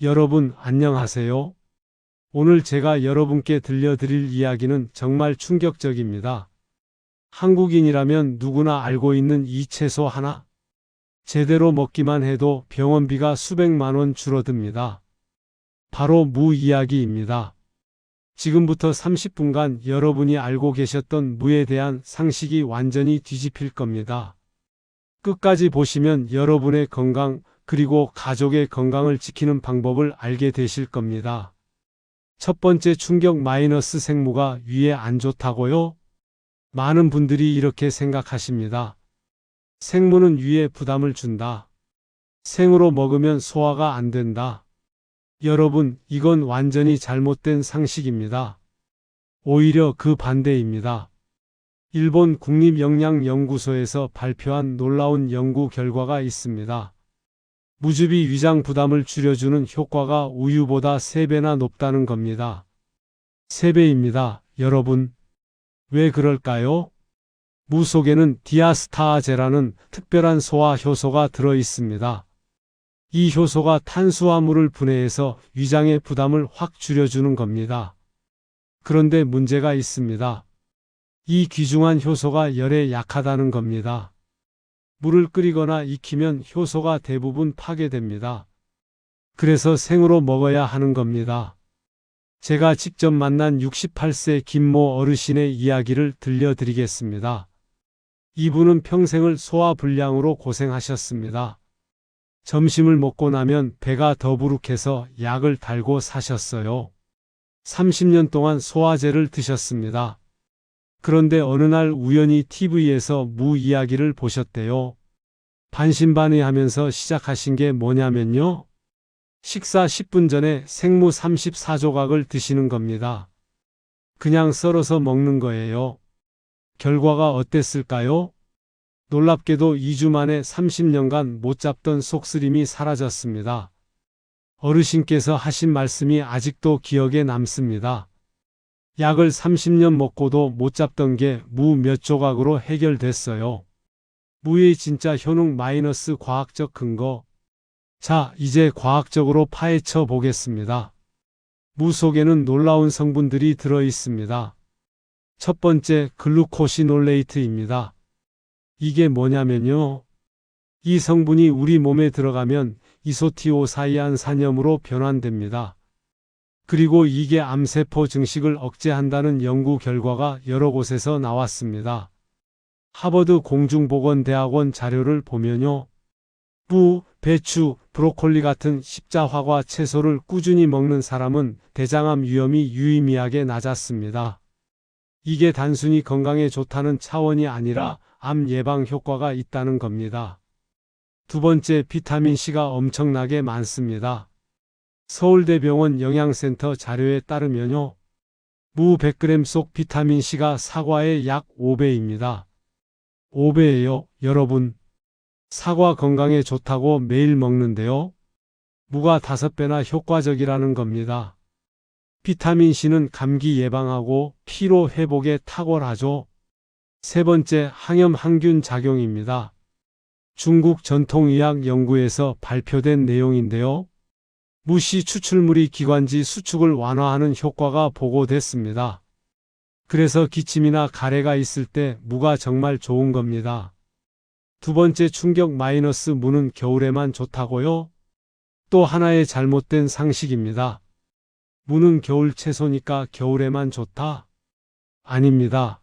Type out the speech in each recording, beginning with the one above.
여러분, 안녕하세요. 오늘 제가 여러분께 들려드릴 이야기는 정말 충격적입니다. 한국인이라면 누구나 알고 있는 이 채소 하나. 제대로 먹기만 해도 병원비가 수백만 원 줄어듭니다. 바로 무 이야기입니다. 지금부터 30분간 여러분이 알고 계셨던 무에 대한 상식이 완전히 뒤집힐 겁니다. 끝까지 보시면 여러분의 건강, 그리고 가족의 건강을 지키는 방법을 알게 되실 겁니다. 첫 번째 충격 마이너스 생무가 위에 안 좋다고요? 많은 분들이 이렇게 생각하십니다. 생무는 위에 부담을 준다. 생으로 먹으면 소화가 안 된다. 여러분, 이건 완전히 잘못된 상식입니다. 오히려 그 반대입니다. 일본 국립영양연구소에서 발표한 놀라운 연구 결과가 있습니다. 무즙이 위장 부담을 줄여주는 효과가 우유보다 3배나 높다는 겁니다. 3배입니다, 여러분. 왜 그럴까요? 무 속에는 디아스타아제라는 특별한 소화 효소가 들어 있습니다. 이 효소가 탄수화물을 분해해서 위장의 부담을 확 줄여주는 겁니다. 그런데 문제가 있습니다. 이 귀중한 효소가 열에 약하다는 겁니다. 물을 끓이거나 익히면 효소가 대부분 파괴됩니다. 그래서 생으로 먹어야 하는 겁니다. 제가 직접 만난 68세 김모 어르신의 이야기를 들려드리겠습니다. 이분은 평생을 소화불량으로 고생하셨습니다. 점심을 먹고 나면 배가 더부룩해서 약을 달고 사셨어요. 30년 동안 소화제를 드셨습니다. 그런데 어느 날 우연히 TV에서 무 이야기를 보셨대요. 반신반의하면서 시작하신 게 뭐냐면요. 식사 10분 전에 생무 34조각을 드시는 겁니다. 그냥 썰어서 먹는 거예요. 결과가 어땠을까요? 놀랍게도 2주 만에 30년간 못 잡던 속쓰림이 사라졌습니다. 어르신께서 하신 말씀이 아직도 기억에 남습니다. 약을 30년 먹고도 못 잡던 게 무 몇 조각으로 해결됐어요. 무의 진짜 효능 마이너스 과학적 근거. 자, 이제 과학적으로 파헤쳐 보겠습니다. 무 속에는 놀라운 성분들이 들어 있습니다. 첫 번째, 글루코시놀레이트입니다. 이게 뭐냐면요. 이 성분이 우리 몸에 들어가면 이소티오사이안산염으로 변환됩니다. 그리고 이게 암세포 증식을 억제한다는 연구 결과가 여러 곳에서 나왔습니다. 하버드 공중보건대학원 자료를 보면요. 무, 배추, 브로콜리 같은 십자화과 채소를 꾸준히 먹는 사람은 대장암 위험이 유의미하게 낮았습니다. 이게 단순히 건강에 좋다는 차원이 아니라 암 예방 효과가 있다는 겁니다. 두 번째, 비타민C가 엄청나게 많습니다. 서울대병원 영양센터 자료에 따르면요. 무 100g 속 비타민C가 사과의 약 5배입니다. 5배예요, 여러분. 사과 건강에 좋다고 매일 먹는데요. 무가 5배나 효과적이라는 겁니다. 비타민C는 감기 예방하고 피로 회복에 탁월하죠. 세 번째, 항염 항균 작용입니다. 중국 전통의학 연구에서 발표된 내용인데요. 무씨 추출물이 기관지 수축을 완화하는 효과가 보고됐습니다. 그래서 기침이나 가래가 있을 때 무가 정말 좋은 겁니다. 두 번째 충격 마이너스 무는 겨울에만 좋다고요? 또 하나의 잘못된 상식입니다. 무는 겨울 채소니까 겨울에만 좋다? 아닙니다.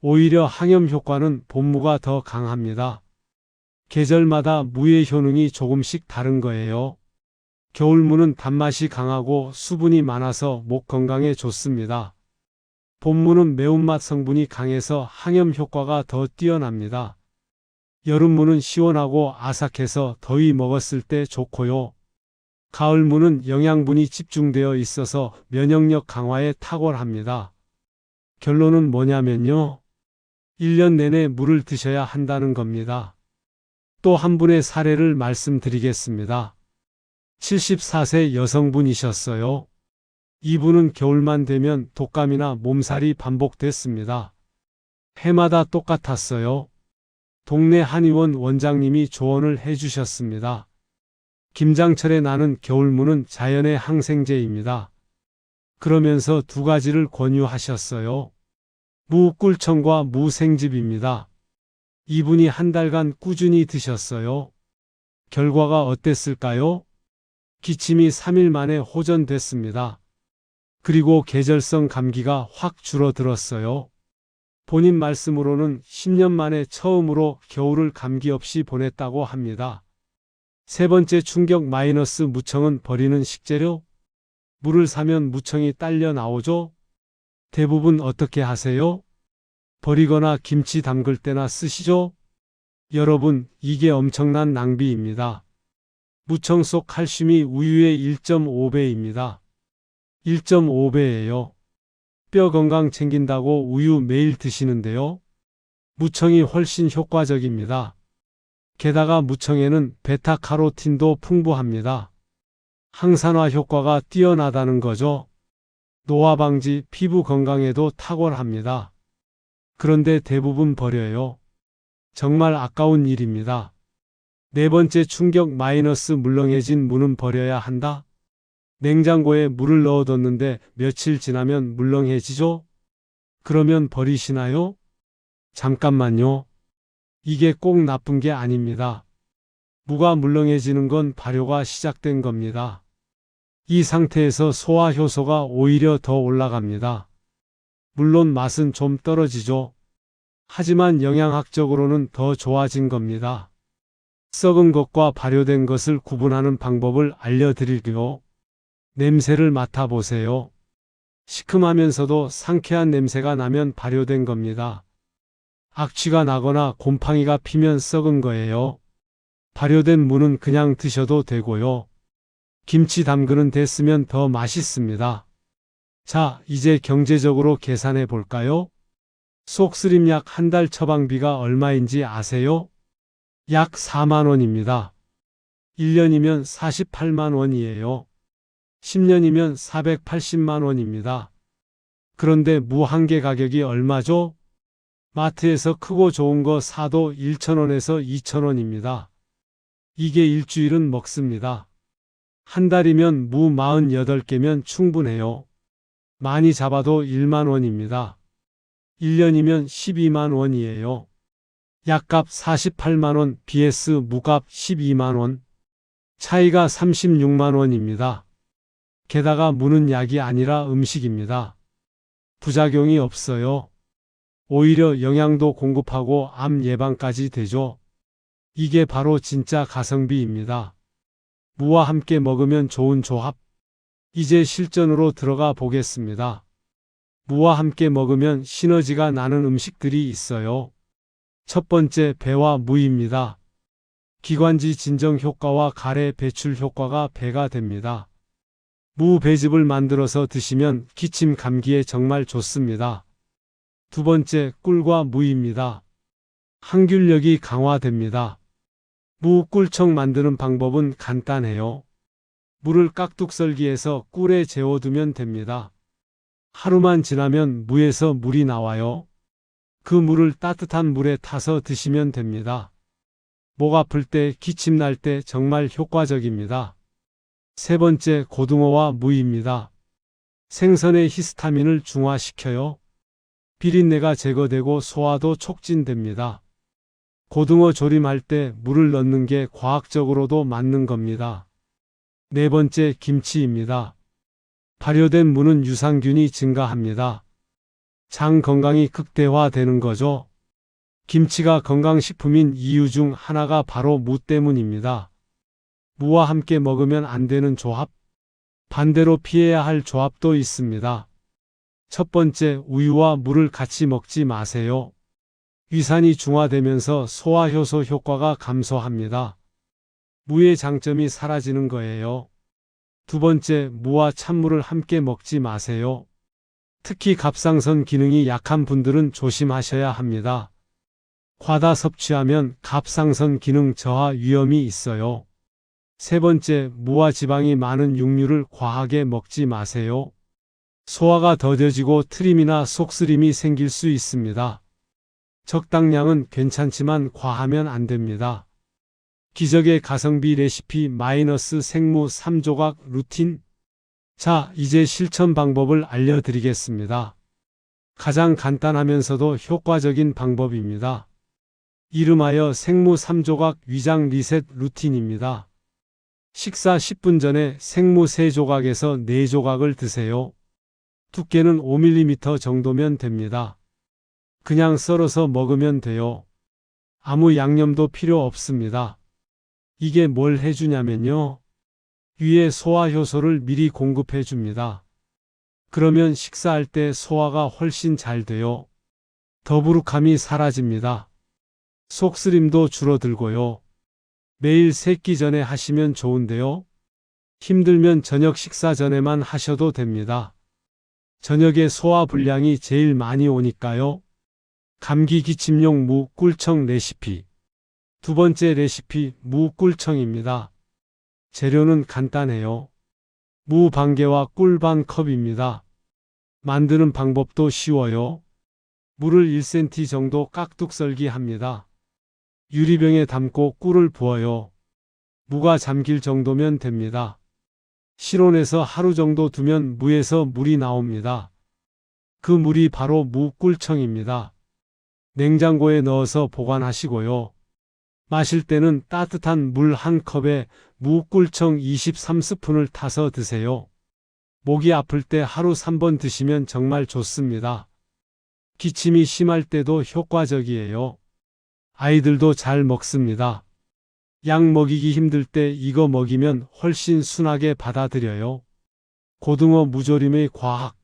오히려 항염 효과는 봄무가 더 강합니다. 계절마다 무의 효능이 조금씩 다른 거예요. 겨울무는 단맛이 강하고 수분이 많아서 목 건강에 좋습니다. 봄무는 매운맛 성분이 강해서 항염 효과가 더 뛰어납니다. 여름무는 시원하고 아삭해서 더위 먹었을 때 좋고요. 가을무는 영양분이 집중되어 있어서 면역력 강화에 탁월합니다. 결론은 뭐냐면요. 1년 내내 물을 드셔야 한다는 겁니다. 또 한 분의 사례를 말씀드리겠습니다. 74세 여성분이셨어요. 이분은 겨울만 되면 독감이나 몸살이 반복됐습니다. 해마다 똑같았어요. 동네 한의원 원장님이 조언을 해주셨습니다. 김장철에 나는 겨울무는 자연의 항생제입니다. 그러면서 두 가지를 권유하셨어요. 무꿀청과 무생즙입니다. 이분이 한 달간 꾸준히 드셨어요. 결과가 어땠을까요? 기침이 3일 만에 호전됐습니다. 그리고 계절성 감기가 확 줄어들었어요. 본인 말씀으로는 10년 만에 처음으로 겨울을 감기 없이 보냈다고 합니다. 세 번째 충격 마이너스. 무청은 버리는 식재료? 물을 사면 무청이 딸려 나오죠? 대부분 어떻게 하세요? 버리거나 김치 담글 때나 쓰시죠? 여러분, 이게 엄청난 낭비입니다. 무청 속 칼슘이 우유의 1.5배입니다. 1.5배예요. 뼈 건강 챙긴다고 우유 매일 드시는데요. 무청이 훨씬 효과적입니다. 게다가 무청에는 베타카로틴도 풍부합니다. 항산화 효과가 뛰어나다는 거죠. 노화 방지, 피부 건강에도 탁월합니다. 그런데 대부분 버려요. 정말 아까운 일입니다. 네 번째 충격 마이너스. 물렁해진 무는 버려야 한다? 냉장고에 물을 넣어뒀는데 며칠 지나면 물렁해지죠? 그러면 버리시나요? 잠깐만요. 이게 꼭 나쁜 게 아닙니다. 무가 물렁해지는 건 발효가 시작된 겁니다. 이 상태에서 소화 효소가 오히려 더 올라갑니다. 물론 맛은 좀 떨어지죠. 하지만 영양학적으로는 더 좋아진 겁니다. 썩은 것과 발효된 것을 구분하는 방법을 알려드릴게요. 냄새를 맡아보세요. 시큼하면서도 상쾌한 냄새가 나면 발효된 겁니다. 악취가 나거나 곰팡이가 피면 썩은 거예요. 발효된 무는 그냥 드셔도 되고요. 김치 담그는 데 쓰면 더 맛있습니다. 자, 이제 경제적으로 계산해 볼까요? 속쓰림약 한 달 처방비가 얼마인지 아세요? 약 4만 원입니다. 1년이면 48만 원이에요. 10년이면 480만 원입니다. 그런데 무 한 개 가격이 얼마죠? 마트에서 크고 좋은 거 사도 1,000원에서 2,000원입니다. 이게 일주일은 먹습니다. 한 달이면 무 48개면 충분해요. 많이 잡아도 1만 원입니다. 1년이면 12만 원이에요. 약값 48만 원 vs 무값 12만 원. 차이가 36만 원입니다. 게다가 무는 약이 아니라 음식입니다. 부작용이 없어요. 오히려 영양도 공급하고 암 예방까지 되죠. 이게 바로 진짜 가성비입니다. 무와 함께 먹으면 좋은 조합. 이제 실전으로 들어가 보겠습니다. 무와 함께 먹으면 시너지가 나는 음식들이 있어요. 첫 번째, 배와 무입니다. 기관지 진정 효과와 가래 배출 효과가 배가 됩니다. 무 배즙을 만들어서 드시면 기침 감기에 정말 좋습니다. 두 번째, 꿀과 무입니다. 항균력이 강화됩니다. 무 꿀청 만드는 방법은 간단해요. 물을 깍둑썰기해서 꿀에 재워두면 됩니다. 하루만 지나면 무에서 물이 나와요. 그 물을 따뜻한 물에 타서 드시면 됩니다. 목 아플 때, 기침 날 때 정말 효과적입니다. 세 번째, 고등어와 무입니다. 생선의 히스타민을 중화시켜요. 비린내가 제거되고 소화도 촉진됩니다. 고등어 조림할 때 물을 넣는 게 과학적으로도 맞는 겁니다. 네 번째, 김치입니다. 발효된 무는 유산균이 증가합니다. 장 건강이 극대화되는 거죠. 김치가 건강식품인 이유 중 하나가 바로 무 때문입니다. 무와 함께 먹으면 안 되는 조합, 반대로 피해야 할 조합도 있습니다. 첫 번째, 우유와 물을 같이 먹지 마세요. 위산이 중화되면서 소화효소 효과가 감소합니다. 무의 장점이 사라지는 거예요. 두 번째, 무와 찬물을 함께 먹지 마세요. 특히 갑상선 기능이 약한 분들은 조심하셔야 합니다. 과다 섭취하면 갑상선 기능 저하 위험이 있어요. 세 번째, 무와 지방이 많은 육류를 과하게 먹지 마세요. 소화가 더뎌지고 트림이나 속쓰림이 생길 수 있습니다. 적당량은 괜찮지만 과하면 안 됩니다. 기적의 가성비 레시피 마이너스 생무 3조각 루틴. 자, 이제 실천 방법을 알려드리겠습니다. 가장 간단하면서도 효과적인 방법입니다. 이름하여 생무 3조각 위장 리셋 루틴입니다. 식사 10분 전에 생무 3조각에서 4조각을 드세요. 두께는 5mm 정도면 됩니다. 그냥 썰어서 먹으면 돼요. 아무 양념도 필요 없습니다. 이게 뭘 해주냐면요. 위에 소화 효소를 미리 공급해 줍니다. 그러면 식사할 때 소화가 훨씬 잘 돼요. 더부룩함이 사라집니다. 속쓰림도 줄어들고요. 매일 새끼 전에 하시면 좋은데요. 힘들면 저녁 식사 전에만 하셔도 됩니다. 저녁에 소화 불량이 제일 많이 오니까요. 감기 기침용 무 꿀청 레시피. 두 번째 레시피 무 꿀청입니다. 재료는 간단해요. 무 반 개와 꿀 반 컵입니다. 만드는 방법도 쉬워요. 무를 1cm 정도 깍둑 썰기 합니다. 유리병에 담고 꿀을 부어요. 무가 잠길 정도면 됩니다. 실온에서 하루 정도 두면 무에서 물이 나옵니다. 그 물이 바로 무 꿀청입니다. 냉장고에 넣어서 보관하시고요. 마실 때는 따뜻한 물 1컵에 무 꿀청 23스푼을 타서 드세요. 목이 아플 때 하루 3번 드시면 정말 좋습니다. 기침이 심할 때도 효과적이에요. 아이들도 잘 먹습니다. 약 먹이기 힘들 때 이거 먹이면 훨씬 순하게 받아들여요. 고등어 무조림의 과학.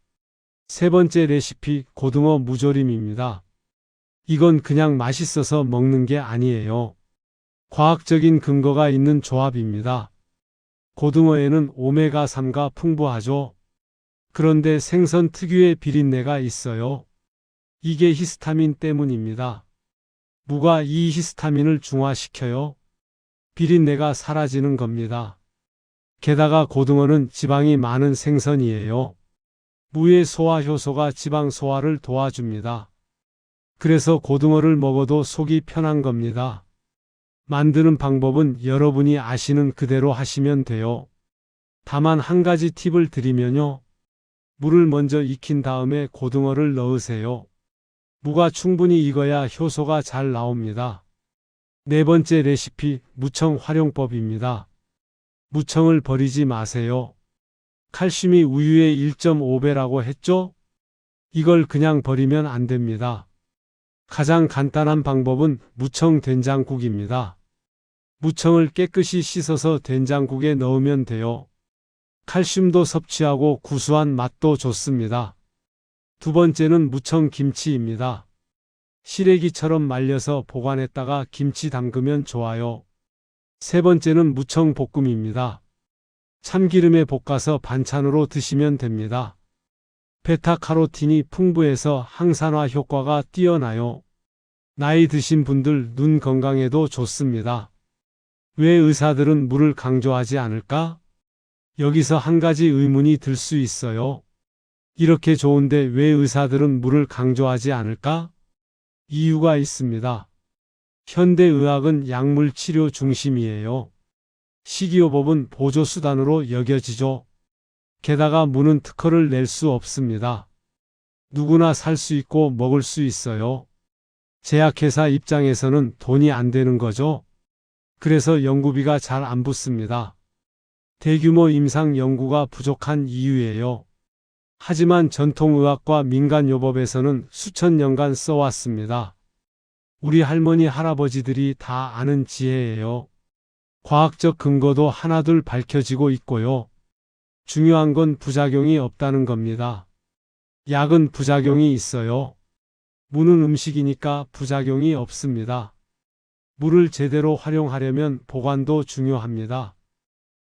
세 번째 레시피 고등어 무조림입니다. 이건 그냥 맛있어서 먹는 게 아니에요. 과학적인 근거가 있는 조합입니다. 고등어에는 오메가3가 풍부하죠. 그런데 생선 특유의 비린내가 있어요. 이게 히스타민 때문입니다. 무가 이 히스타민을 중화시켜요. 비린내가 사라지는 겁니다. 게다가 고등어는 지방이 많은 생선이에요. 무의 소화 효소가 지방 소화를 도와줍니다. 그래서 고등어를 먹어도 속이 편한 겁니다. 만드는 방법은 여러분이 아시는 그대로 하시면 돼요. 다만 한 가지 팁을 드리면요. 물을 먼저 익힌 다음에 고등어를 넣으세요. 무가 충분히 익어야 효소가 잘 나옵니다. 네 번째 레시피 무청 활용법입니다. 무청을 버리지 마세요. 칼슘이 우유의 1.5배라고 했죠? 이걸 그냥 버리면 안 됩니다. 가장 간단한 방법은 무청 된장국입니다. 무청을 깨끗이 씻어서 된장국에 넣으면 돼요. 칼슘도 섭취하고 구수한 맛도 좋습니다. 두 번째는 무청 김치입니다. 시래기처럼 말려서 보관했다가 김치 담그면 좋아요. 세 번째는 무청 볶음입니다. 참기름에 볶아서 반찬으로 드시면 됩니다. 베타카로틴이 풍부해서 항산화 효과가 뛰어나요. 나이 드신 분들 눈 건강에도 좋습니다. 왜 의사들은 물을 강조하지 않을까? 여기서 한 가지 의문이 들 수 있어요. 이렇게 좋은데 왜 의사들은 물을 강조하지 않을까? 이유가 있습니다. 현대의학은 약물 치료 중심이에요. 식이요법은 보조수단으로 여겨지죠. 게다가 무는 특허를 낼 수 없습니다. 누구나 살 수 있고 먹을 수 있어요. 제약회사 입장에서는 돈이 안 되는 거죠. 그래서 연구비가 잘 안 붙습니다. 대규모 임상 연구가 부족한 이유예요. 하지만 전통의학과 민간요법에서는 수천 년간 써왔습니다. 우리 할머니 할아버지들이 다 아는 지혜예요. 과학적 근거도 하나둘 밝혀지고 있고요. 중요한 건 부작용이 없다는 겁니다. 약은 부작용이 있어요. 무는 음식이니까 부작용이 없습니다. 무를 제대로 활용하려면 보관도 중요합니다.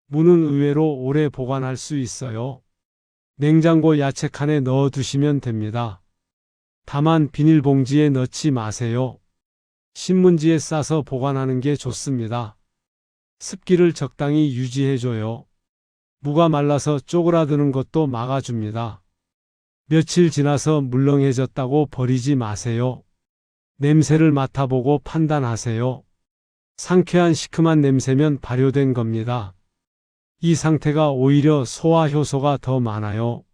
무는 의외로 오래 보관할 수 있어요. 냉장고 야채칸에 넣어 두시면 됩니다. 다만 비닐봉지에 넣지 마세요. 신문지에 싸서 보관하는 게 좋습니다. 습기를 적당히 유지해줘요. 무가 말라서 쪼그라드는 것도 막아줍니다. 며칠 지나서 물렁해졌다고 버리지 마세요. 냄새를 맡아보고 판단하세요. 상쾌한 시큼한 냄새면 발효된 겁니다. 이 상태가 오히려 소화 효소가 더 많아요.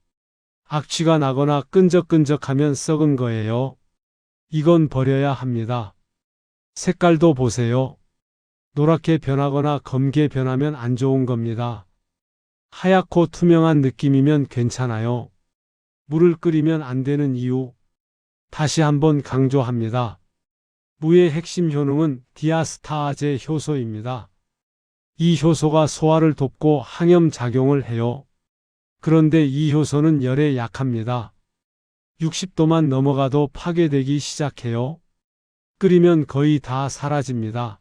악취가 나거나 끈적끈적하면 썩은 거예요. 이건 버려야 합니다. 색깔도 보세요. 노랗게 변하거나 검게 변하면 안 좋은 겁니다. 하얗고 투명한 느낌이면 괜찮아요. 물을 끓이면 안 되는 이유. 다시 한번 강조합니다. 무의 핵심 효능은 디아스타아제 효소입니다. 이 효소가 소화를 돕고 항염 작용을 해요. 그런데 이 효소는 열에 약합니다. 60도만 넘어가도 파괴되기 시작해요. 끓이면 거의 다 사라집니다.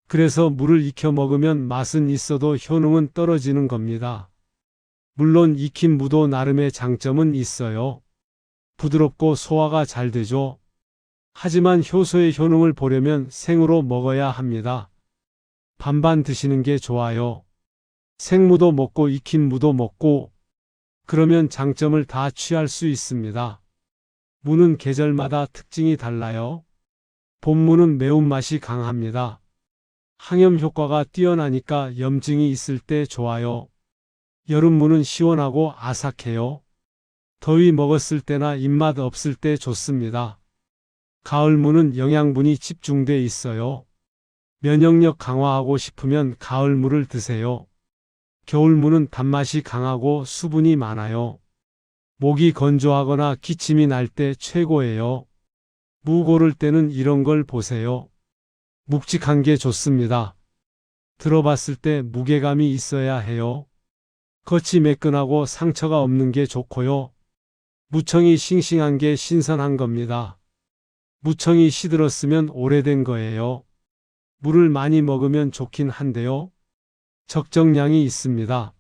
그래서 물을 익혀 먹으면 맛은 있어도 효능은 떨어지는 겁니다. 물론 익힌 무도 나름의 장점은 있어요. 부드럽고 소화가 잘 되죠. 하지만 효소의 효능을 보려면 생으로 먹어야 합니다. 반반 드시는 게 좋아요. 생무도 먹고 익힌 무도 먹고, 그러면 장점을 다 취할 수 있습니다. 무는 계절마다 특징이 달라요. 봄무는 매운맛이 강합니다. 항염 효과가 뛰어나니까 염증이 있을 때 좋아요. 여름무는 시원하고 아삭해요. 더위 먹었을 때나 입맛 없을 때 좋습니다. 가을무는 영양분이 집중돼 있어요. 면역력 강화하고 싶으면 가을무를 드세요. 겨울무는 단맛이 강하고 수분이 많아요. 목이 건조하거나 기침이 날 때 최고예요. 무 고를 때는 이런 걸 보세요. 묵직한 게 좋습니다. 들어봤을 때 무게감이 있어야 해요. 겉이 매끈하고 상처가 없는 게 좋고요. 무청이 싱싱한 게 신선한 겁니다. 무청이 시들었으면 오래된 거예요. 물을 많이 먹으면 좋긴 한데요. 적정량이 있습니다.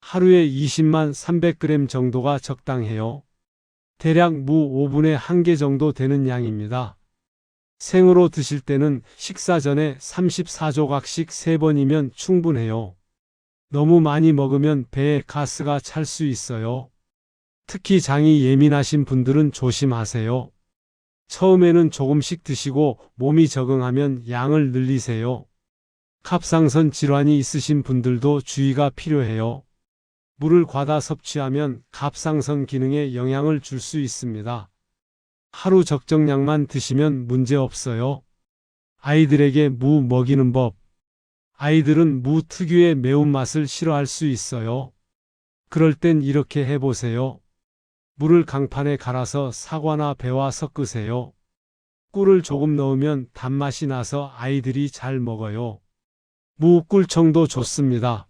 하루에 20만 300g 정도가 적당해요. 대략 무 5분의 1개 정도 되는 양입니다. 생으로 드실 때는 식사 전에 34조각씩 3번이면 충분해요. 너무 많이 먹으면 배에 가스가 찰 수 있어요. 특히 장이 예민하신 분들은 조심하세요. 처음에는 조금씩 드시고 몸이 적응하면 양을 늘리세요. 갑상선 질환이 있으신 분들도 주의가 필요해요. 물을 과다 섭취하면 갑상선 기능에 영향을 줄 수 있습니다. 하루 적정량만 드시면 문제 없어요. 아이들에게 무 먹이는 법. 아이들은 무 특유의 매운맛을 싫어할 수 있어요. 그럴 땐 이렇게 해보세요. 물을 강판에 갈아서 사과나 배와 섞으세요. 꿀을 조금 넣으면 단맛이 나서 아이들이 잘 먹어요. 무 꿀청도 좋습니다.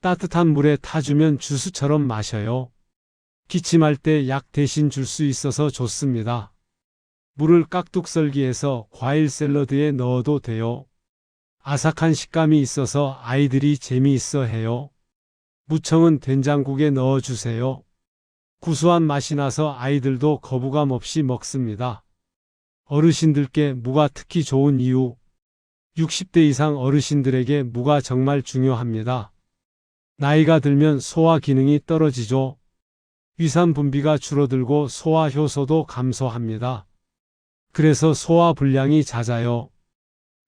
따뜻한 물에 타주면 주스처럼 마셔요. 기침할 때 약 대신 줄 수 있어서 좋습니다. 물을 깍둑 썰기해서 과일 샐러드에 넣어도 돼요. 아삭한 식감이 있어서 아이들이 재미있어 해요. 무청은 된장국에 넣어주세요. 구수한 맛이 나서 아이들도 거부감 없이 먹습니다. 어르신들께 무가 특히 좋은 이유. 60대 이상 어르신들에게 무가 정말 중요합니다. 나이가 들면 소화 기능이 떨어지죠. 위산 분비가 줄어들고 소화 효소도 감소합니다. 그래서 소화 불량이 잦아요.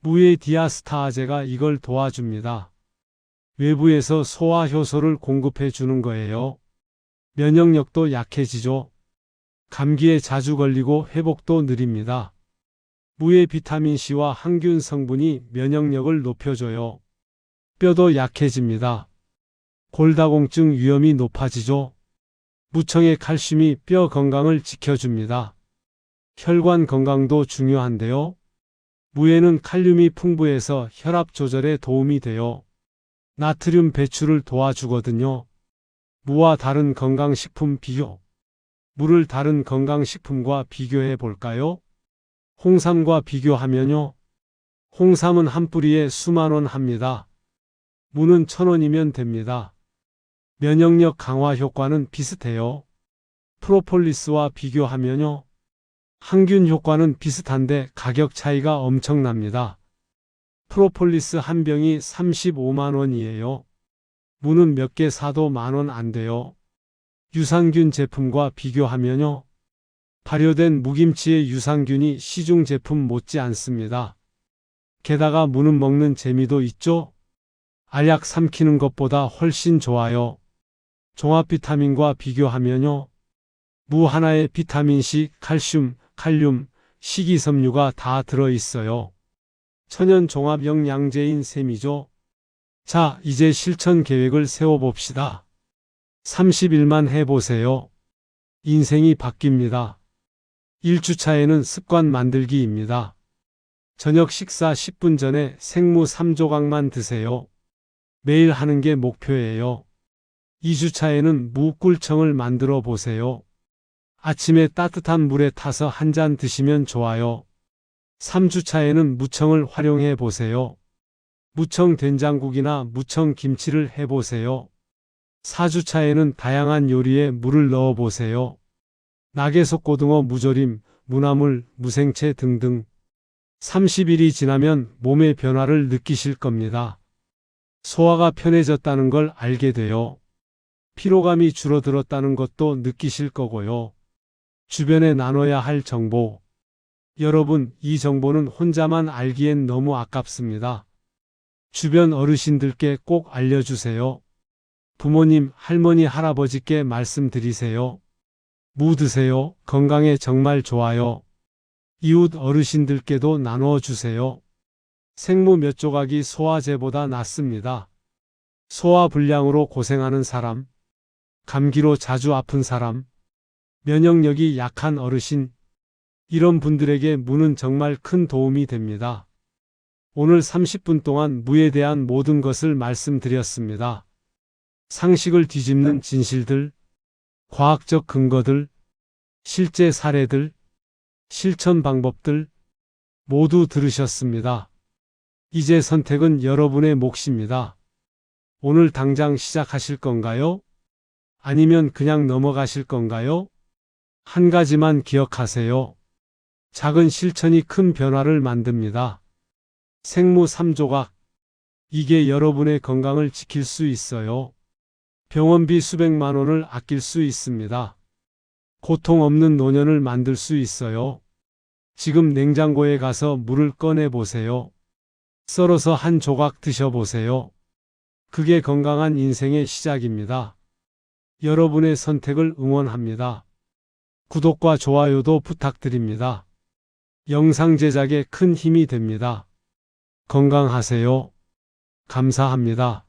무의 디아스타아제가 이걸 도와줍니다. 외부에서 소화 효소를 공급해 주는 거예요. 면역력도 약해지죠. 감기에 자주 걸리고 회복도 느립니다. 무의 비타민C와 항균 성분이 면역력을 높여줘요. 뼈도 약해집니다. 골다공증 위험이 높아지죠. 무청의 칼슘이 뼈 건강을 지켜줍니다. 혈관 건강도 중요한데요. 무에는 칼륨이 풍부해서 혈압 조절에 도움이 돼요. 나트륨 배출을 도와주거든요. 무와 다른 건강식품 비교. 무를 다른 건강식품과 비교해 볼까요? 홍삼과 비교하면요. 홍삼은 한 뿌리에 수만 원 합니다. 무는 1,000원이면 됩니다. 면역력 강화 효과는 비슷해요. 프로폴리스와 비교하면요. 항균 효과는 비슷한데 가격 차이가 엄청납니다. 프로폴리스 한 병이 35만 원이에요. 무는 몇 개 사도 10,000원 안 돼요. 유산균 제품과 비교하면요. 발효된 무김치의 유산균이 시중 제품 못지 않습니다. 게다가 무는 먹는 재미도 있죠? 알약 삼키는 것보다 훨씬 좋아요. 종합 비타민과 비교하면요. 무 하나에 비타민C, 칼슘, 칼륨, 식이섬유가 다 들어있어요. 천연 종합 영양제인 셈이죠. 자, 이제 실천 계획을 세워봅시다. 30일만 해보세요. 인생이 바뀝니다. 1주차에는 습관 만들기입니다. 저녁 식사 10분 전에 생무 3조각만 드세요. 매일 하는 게 목표예요. 2주차에는 무 꿀청을 만들어 보세요. 아침에 따뜻한 물에 타서 한 잔 드시면 좋아요. 3주차에는 무청을 활용해 보세요. 무청 된장국이나 무청 김치를 해보세요. 4주차에는 다양한 요리에 물을 넣어 보세요. 낙에속 고등어 무조림, 무나물, 무생채 등등. 30일이 지나면 몸의 변화를 느끼실 겁니다. 소화가 편해졌다는 걸 알게 돼요. 피로감이 줄어들었다는 것도 느끼실 거고요. 주변에 나눠야 할 정보. 여러분, 이 정보는 혼자만 알기엔 너무 아깝습니다. 주변 어르신들께 꼭 알려주세요. 부모님, 할머니, 할아버지께 말씀드리세요. 무 드세요. 건강에 정말 좋아요. 이웃 어르신들께도 나누어 주세요. 생무 몇 조각이 소화제보다 낫습니다. 소화불량으로 고생하는 사람, 감기로 자주 아픈 사람, 면역력이 약한 어르신, 이런 분들에게 무는 정말 큰 도움이 됩니다. 오늘 30분 동안 무에 대한 모든 것을 말씀드렸습니다. 상식을 뒤집는 진실들, 과학적 근거들, 실제 사례들, 실천 방법들 모두 들으셨습니다. 이제 선택은 여러분의 몫입니다. 오늘 당장 시작하실 건가요? 아니면 그냥 넘어가실 건가요? 한 가지만 기억하세요. 작은 실천이 큰 변화를 만듭니다. 생무 3조각. 이게 여러분의 건강을 지킬 수 있어요. 병원비 수백만 원을 아낄 수 있습니다. 고통 없는 노년을 만들 수 있어요. 지금 냉장고에 가서 물을 꺼내 보세요. 썰어서 한 조각 드셔보세요. 그게 건강한 인생의 시작입니다. 여러분의 선택을 응원합니다. 구독과 좋아요도 부탁드립니다. 영상 제작에 큰 힘이 됩니다. 건강하세요. 감사합니다.